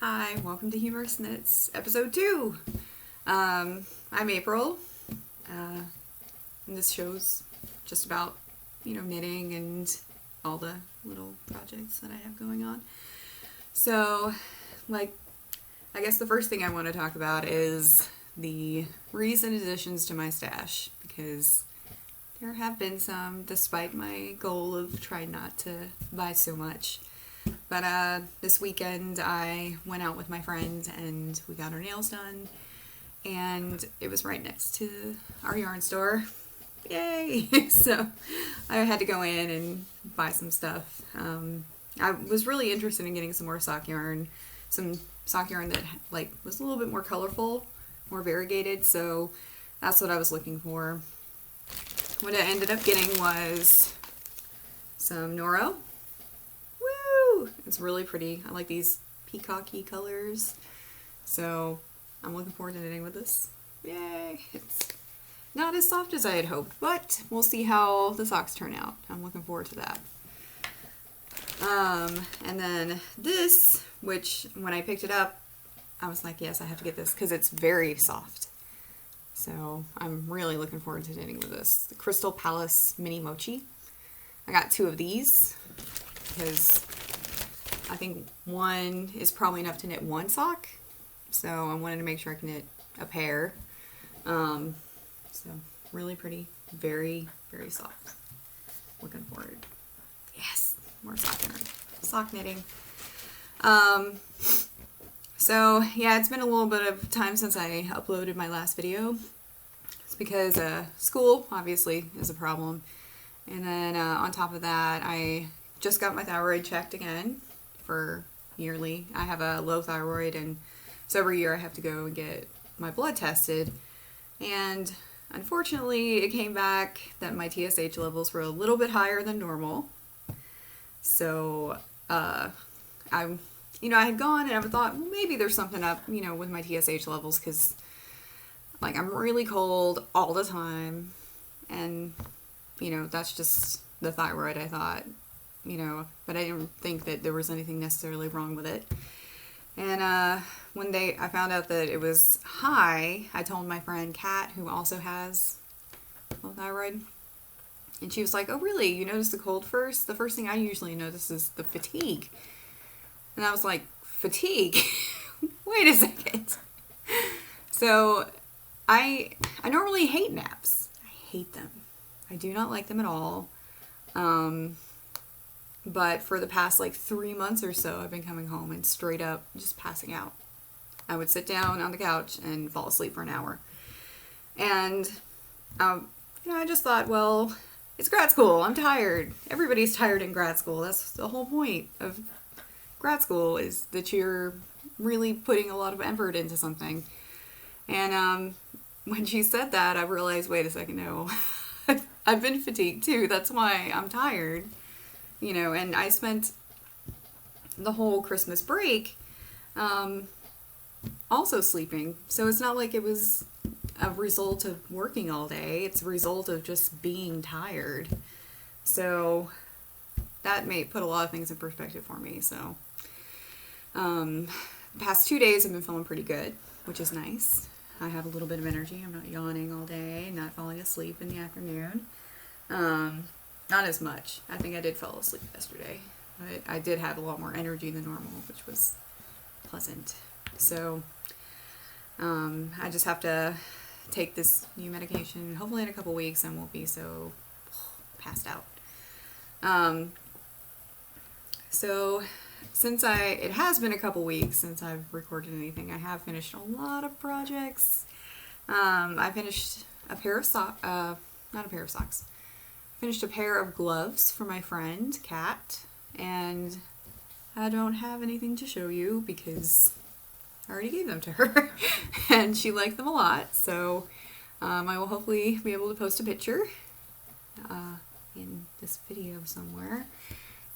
Hi, welcome to Humorous Knits, episode 2. I'm April, and this show's just about, knitting and all the little projects that I have going on. So, I guess the first thing I want to talk about is the recent additions to my stash, because there have been some, despite my goal of trying not to buy so much. But this weekend I went out with my friends and we got our nails done, and it was right next to our yarn store. Yay! So I had to go in and buy some stuff. I was really interested in getting some more sock yarn, that was a little bit more colorful, more variegated, so that's what I was looking for. What I ended up getting was some Noro. It's really pretty. I like these peacocky colors. So I'm looking forward to knitting with this. Yay! It's not as soft as I had hoped, but we'll see how the socks turn out. I'm looking forward to that. And then this, which when I picked it up, I was like, yes, I have to get this because it's very soft. So I'm really looking forward to knitting with this. The Crystal Palace Mini Mochi. I got 2 of these because I think one is probably enough to knit 1 sock, so I wanted to make sure I can knit a pair. So really pretty, very, very soft. Looking forward. Yes, more sock yarn. Sock knitting. So yeah, it's been a little bit of time since I uploaded my last video. It's because school obviously is a problem, and then on top of that, I just got my thyroid checked again. For yearly. I have a low thyroid, and so every year I have to go and get my blood tested, and unfortunately it came back that my TSH levels were a little bit higher than normal. So I had gone and I thought, well, maybe there's something up with my TSH levels, because I'm really cold all the time, and that's just the thyroid, I thought. But I didn't think that there was anything necessarily wrong with it. And one day I found out that it was high. I told my friend Kat, who also has low thyroid, and she was like, oh really, you noticed the cold first? The first thing I usually notice is the fatigue. And I was like, fatigue? Wait a second. So I normally hate naps. I hate them. I do not like them at all. But for the past 3 months or so, I've been coming home and straight up just passing out. I would sit down on the couch and fall asleep for an hour. And, I just thought, well, it's grad school. I'm tired. Everybody's tired in grad school. That's the whole point of grad school, is that you're really putting a lot of effort into something. And when she said that, I realized, wait a second, no. I've been fatigued too. That's why I'm tired. And I spent the whole Christmas break also sleeping. So it's not like it was a result of working all day. It's a result of just being tired. So that may put a lot of things in perspective for me. So the past 2 days I've been feeling pretty good, which is nice. I have a little bit of energy. I'm not yawning all day, not falling asleep in the afternoon. Not as much. I think I did fall asleep yesterday. I did have a lot more energy than normal, which was pleasant. So I just have to take this new medication, hopefully in a couple weeks, and won't be so passed out. So since it has been a couple weeks since I've recorded anything, I have finished a lot of projects. I finished a pair of socks. Finished a pair of gloves for my friend Kat, and I don't have anything to show you because I already gave them to her and she liked them a lot. So I will hopefully be able to post a picture in this video somewhere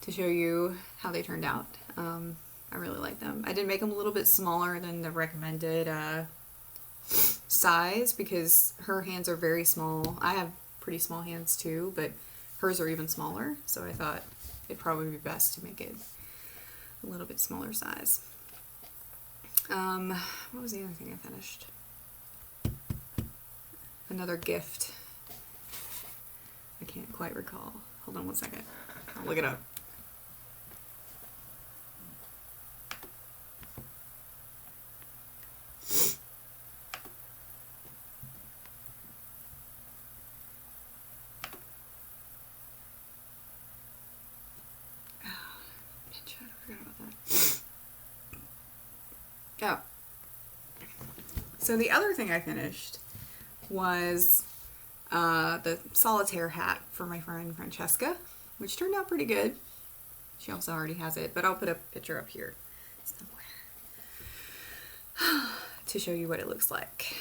to show you how they turned out. I really like them. I did make them a little bit smaller than the recommended size because her hands are very small. I have pretty small hands too, but hers are even smaller, so I thought it'd probably be best to make it a little bit smaller size. What was the other thing I finished? Another gift. I can't quite recall. Hold on one second. I'll look it up. Oh. So the other thing I finished was the solitaire hat for my friend Francesca, which turned out pretty good. She also already has it, but I'll put a picture up here somewhere to show you what it looks like.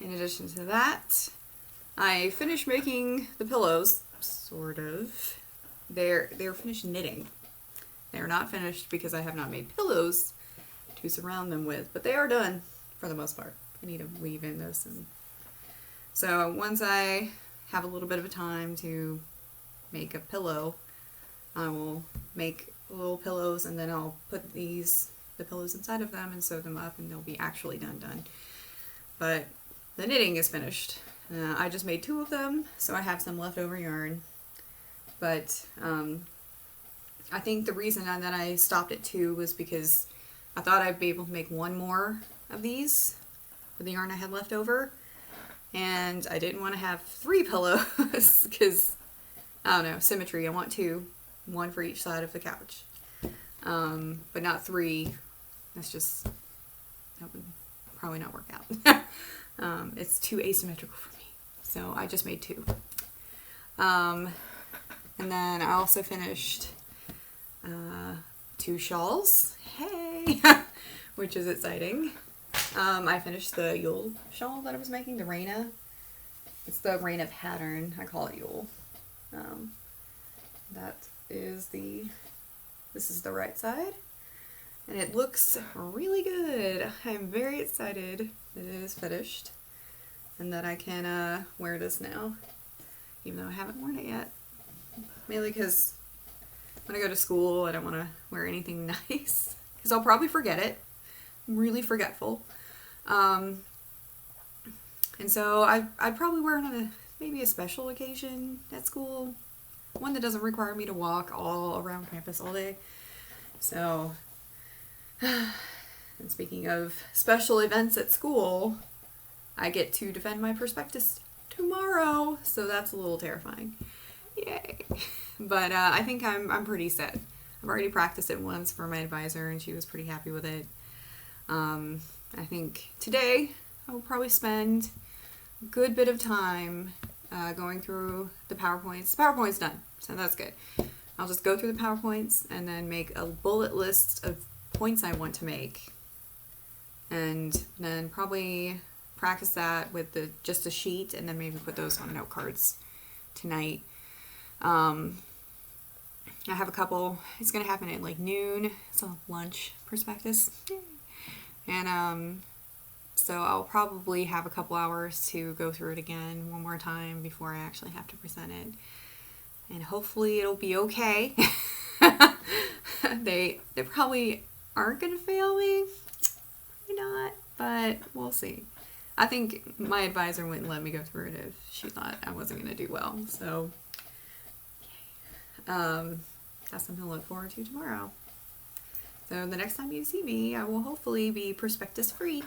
In addition to that, I finished making the pillows, sort of. They're finished knitting. They're not finished because I have not made pillows to surround them with, but they are done for the most part. I need to weave in this, and so once I have a little bit of a time to make a pillow, I will make little pillows, and then I'll put the pillows inside of them and sew them up, and they'll be actually done. But the knitting is finished. I just made 2 of them, so I have some leftover yarn. But I think the reason that I stopped at 2 was because I thought I'd be able to make 1 more of these with the yarn I had left over. And I didn't want to have 3 pillows because, I don't know, symmetry. I want 2, 1 for each side of the couch. But not 3. That would probably not work out. It's too asymmetrical for me. So I just made 2. And then I also finished 2 shawls. Hey! Which is exciting. I finished the Yule shawl that I was making, the Raina. It's the Raina pattern. I call it Yule. This is the right side. And it looks really good. I'm very excited that it is finished. And that I can wear this now. Even though I haven't worn it yet. Mainly because when I go to school, I don't want to wear anything nice. Because I'll probably forget it. I'm really forgetful. And so I'd probably wear it on maybe a special occasion at school. One that doesn't require me to walk all around campus all day. So, and speaking of special events at school, I get to defend my prospectus tomorrow. So that's a little terrifying. Yay. But I think I'm pretty set. I've already practiced it once for my advisor, and she was pretty happy with it. I think today I will probably spend a good bit of time going through the PowerPoints. The PowerPoint's done, so that's good. I'll just go through the PowerPoints and then make a bullet list of points I want to make. And then probably practice that with just a sheet, and then maybe put those on note cards tonight. I have a couple. It's going to happen at like noon. It's a lunch prospectus. And so I'll probably have a couple hours to go through it again one more time before I actually have to present it. And hopefully it'll be okay. They probably aren't going to fail me. Probably not, but we'll see. I think my advisor wouldn't let me go through it if she thought I wasn't going to do well. So that's something to look forward to tomorrow. So the next time you see me, I will hopefully be prospectus free.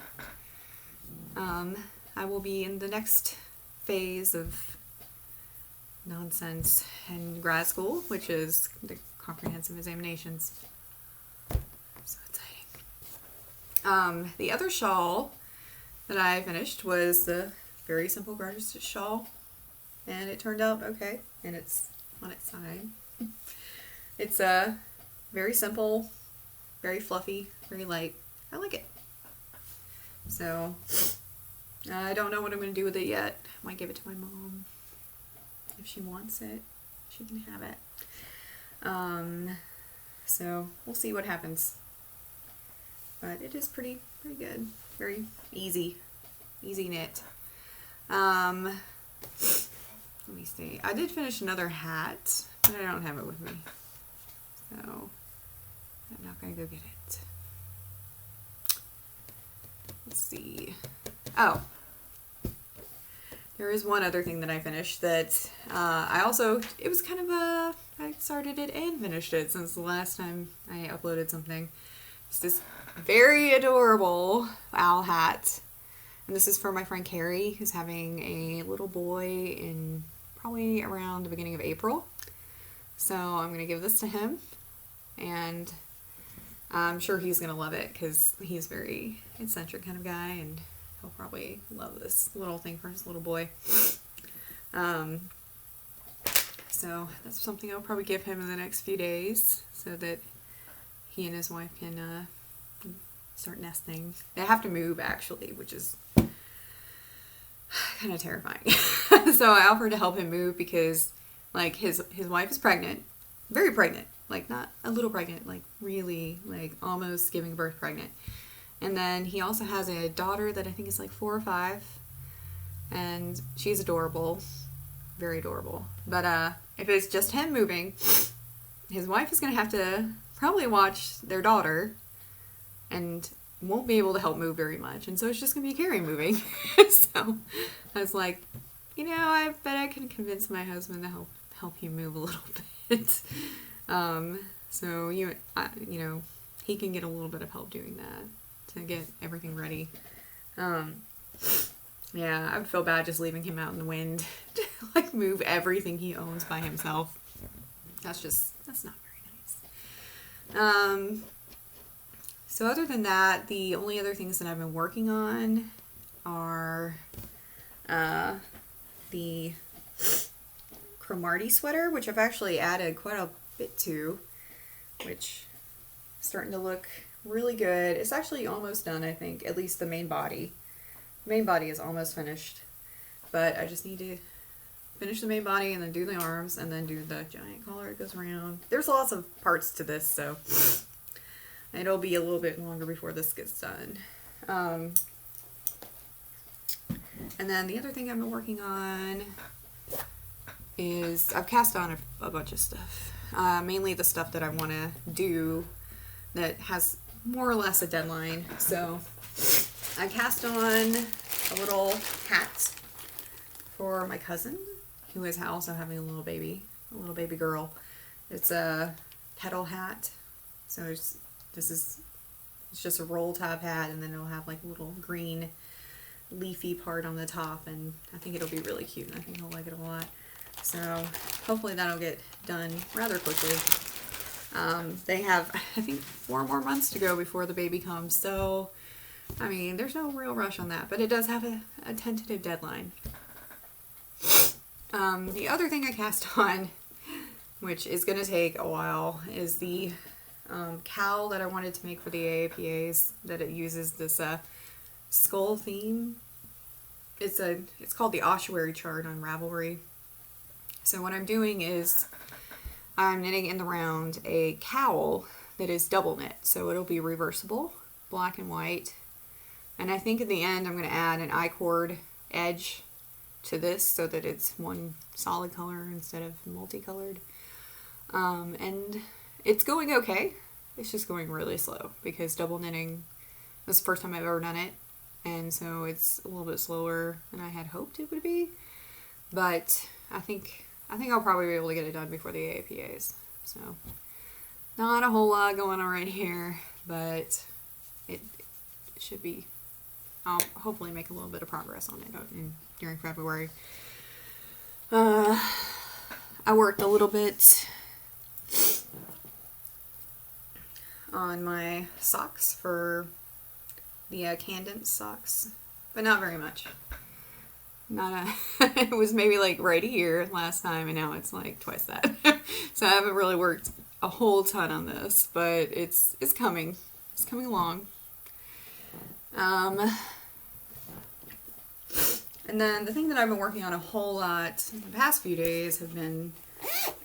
I will be in the next phase of nonsense in grad school, which is the comprehensive examinations. So exciting. The other shawl that I finished was the very simple garter stitch shawl, and it turned out okay, and it's on its side. It's very simple, very fluffy, very light. I like it. So I don't know what I'm going to do with it yet. I might give it to my mom. If she wants it, she can have it. So we'll see what happens. But it is pretty good. Very easy knit. Let me see. I did finish another hat, but I don't have it with me. So I'm not going to go get it. Oh, there is one other thing that I finished that it was kind of I started it and finished it since the last time I uploaded something. It's this very adorable owl hat. And this is for my friend Carrie, who's having a little boy in probably around the beginning of April. So I'm going to give this to him. And I'm sure he's going to love it because he's a very eccentric kind of guy. And he'll probably love this little thing for his little boy. So that's something I'll probably give him in the next few days so that he and his wife can start nesting. They have to move, actually, which is kind of terrifying. So I offered to help him move because, like, his wife is pregnant, very pregnant, like not a little pregnant, like really, like almost giving birth pregnant. And then he also has a daughter that I think is like 4 or 5, and she's adorable, very adorable. But if it's just him moving, his wife is gonna have to probably watch their daughter and won't be able to help move very much, and so it's just gonna be Carrie moving. So I was like, I bet I can convince my husband to help you move a little bit. So he can get a little bit of help doing that to get everything ready. Yeah, I would feel bad just leaving him out in the wind to like move everything he owns by himself. That's not very nice. So other than that, the only other things that I've been working on are the Cromartie sweater, which I've actually added quite a bit to, which is starting to look really good. It's actually almost done, I think, at least the main body. The main body is almost finished, but I just need to finish the main body and then do the arms and then do the giant collar that goes around. There's lots of parts to this, so it'll be a little bit longer before this gets done. And then the other thing I've been working on is I've cast on a bunch of stuff. Mainly the stuff that I want to do that has more or less a deadline. So I cast on a little hat for my cousin, who is also having a little baby girl. It's a petal hat. So it's just a roll top hat, and then it'll have like a little green leafy part on the top, and I think it'll be really cute, and I think he'll like it a lot. So hopefully that'll get done rather quickly. They have, I think, 4 more months to go before the baby comes, so I mean, there's no real rush on that, but it does have a tentative deadline. The other thing I cast on, which is going to take a while, is the cowl that I wanted to make for the AAPAs, that it uses this skull theme. It's called the ossuary chart on Ravelry. So what I'm doing is I'm knitting in the round a cowl that is double knit, so it'll be reversible, black and white. And I think at the end I'm going to add an I-cord edge to this so that it's one solid color instead of multicolored. And it's going okay. It's just going really slow because double knitting, this is the first time I've ever done it, and so it's a little bit slower than I had hoped it would be. But I think I'll probably be able to get it done before the AAPAs. So not a whole lot going on right here, but it should be. I'll hopefully make a little bit of progress on it during February. I worked a little bit on my socks for the Candence socks, but not very much. It was maybe like right here last time, and now it's like twice that. So I haven't really worked a whole ton on this, but it's coming. It's coming along. And then the thing that I've been working on a whole lot in the past few days have been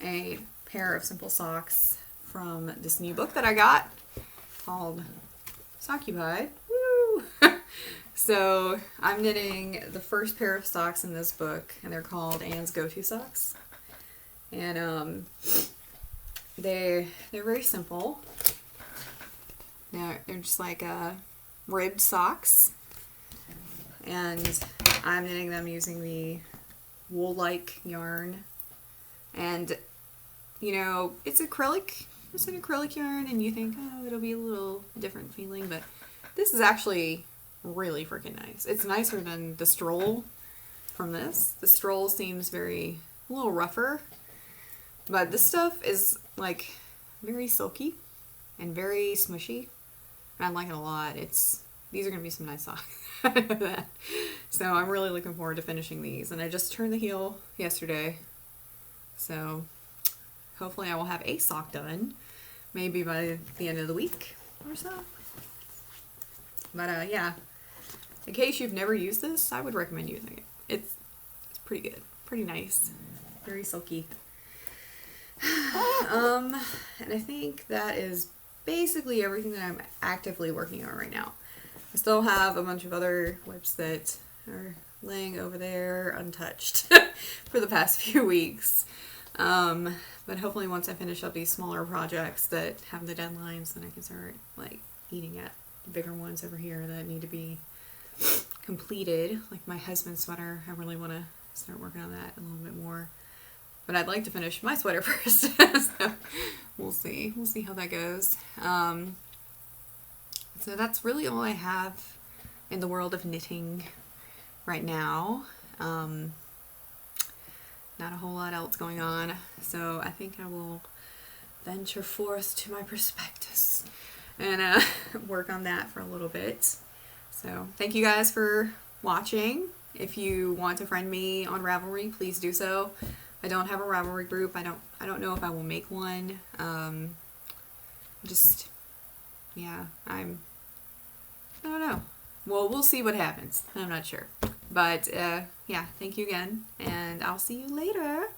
a pair of simple socks from this new book that I got called Soccupied. Woo! So I'm knitting the first pair of socks in this book, and they're called Anne's Go-To Socks. And they're very simple. They're just like ribbed socks. and I'm knitting them using the wool-like yarn. And you know, it's acrylic. It's an acrylic yarn, and you think, oh, it'll be a little different feeling, but this is actually really freaking nice. It's nicer than the Stroll from this. The Stroll seems a little rougher, but this stuff is like very silky and very smushy. I like it a lot. These are going to be some nice socks. So I'm really looking forward to finishing these. And I just turned the heel yesterday. So hopefully I will have a sock done. Maybe by the end of the week or so. But yeah. In case you've never used this, I would recommend using it. It's pretty good. Pretty nice. Very silky. And I think that is basically everything that I'm actively working on right now. I still have a bunch of other whips that are laying over there untouched for the past few weeks. But hopefully once I finish up these smaller projects that have the deadlines, then I can start like eating at the bigger ones over here that need to be completed. Like my husband's sweater, I really want to start working on that a little bit more. But I'd like to finish my sweater first. So we'll see. We'll see how that goes. So that's really all I have in the world of knitting right now. Not a whole lot else going on. So I think I will venture forth to my prospectus and work on that for a little bit. So thank you guys for watching. If you want to friend me on Ravelry, please do so. I don't have a Ravelry group. I don't know if I will make one. I don't know. Well, we'll see what happens. I'm not sure. But yeah, thank you again, and I'll see you later.